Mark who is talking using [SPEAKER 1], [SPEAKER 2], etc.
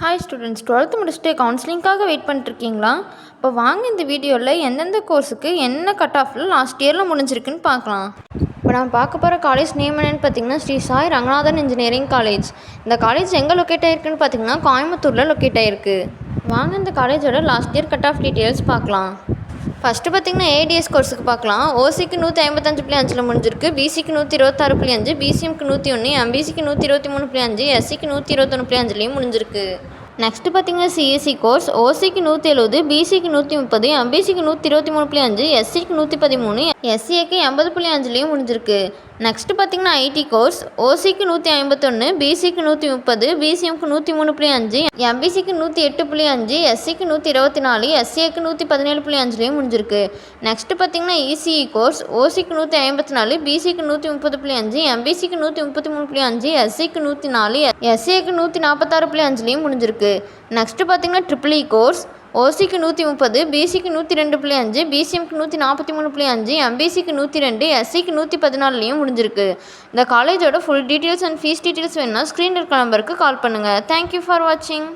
[SPEAKER 1] Hi students, 12th முடிச்சுட்டு கவுன்சிலிங்காக wait பண்ணிட்டுருக்கீங்களா? இப்போ வாங்க இந்த வீடியோவில் எந்தெந்த கோர்ஸுக்கு என்ன கட் ஆஃபில் லாஸ்ட் இயரில் முடிஞ்சிருக்குன்னு பார்க்கலாம். இப்போ நான் பார்க்க போகிற காலேஜ் நேம் என்னென்னு பார்த்தீங்கன்னா ஸ்ரீ சாய் ரங்கநாதன் இன்ஜினியரிங் காலேஜ். இந்த காலேஜ் எங்கே லொக்கேட் ஆகிருக்குன்னு பார்த்தீங்கன்னா கோயம்புத்தூரில் லொக்கேட் ஆகிருக்கு. வாங்க இந்த காலேஜோட last year cut off details பார்க்கலாம். ஃபஸ்ட்டு பார்த்திங்கன்னா ஏடிஎஸ் கோர்ஸுக்கு பார்க்கலாம். ஓசிக்கு 155.5 முடிஞ்சிருக்கு, பிசிக்கு 126.5, பிசிஎம்க்கு 101, எம்பிசிக்கு 123.5, எஸ்சிக்கு 121.5 முடிஞ்சிருக்கு. நெக்ஸ்ட்டு பார்த்திங்கன்னா சிஎஸ்சி கோர்ஸ். ஓசிக்கு 170, பிசிக்கு 130, எம்பிசிக்கு 123.5, எஸ்சிக்கு 113, எஸ்சிஏக்கு 80.5 முடிஞ்சிருக்கு. நெக்ஸ்ட்டு பார்த்திங்கன்னா ஐடி கோர்ஸ். ஓசிக்கு 151, பிசிக்கு 130, பிசிஎம்க்கு 103.5, எம்பிசிக்கு 108.5, எஸ்சிக்கு 124, எஸ்சிஏக்கு 117.5 முடிஞ்சிருக்கு. நெக்ஸ்ட்டு பார்த்திங்கன்னா இசிஇ கோர்ஸ். ஓசிக்கு 154, பிசிக்கு 130.5, எம்பிசிக்கு 133.5, எஸ்சிக்கு 104, எஸ்சிஏக்கு 146.5 முடிஞ்சிருக்கு. நெக்ஸ்ட்டு பார்த்திங்கன்னா ட்ரிபிள்இ கோர்ஸ். ஓசிக்கு 130, பிசிக்கு 102.5, பிசிஎம்க்கு 143.5, எம்பிசிக்கு 102, எஸ்சிக்கு 114 முடிஞ்சிருக்கு. இந்த காலேஜோட full details and fees details வேணும்னா ஸ்க்ரீனில் இருக்க நம்பருக்கு கால் பண்ணுங்கள். தேங்க்யூ ஃபார் வாட்சிங்.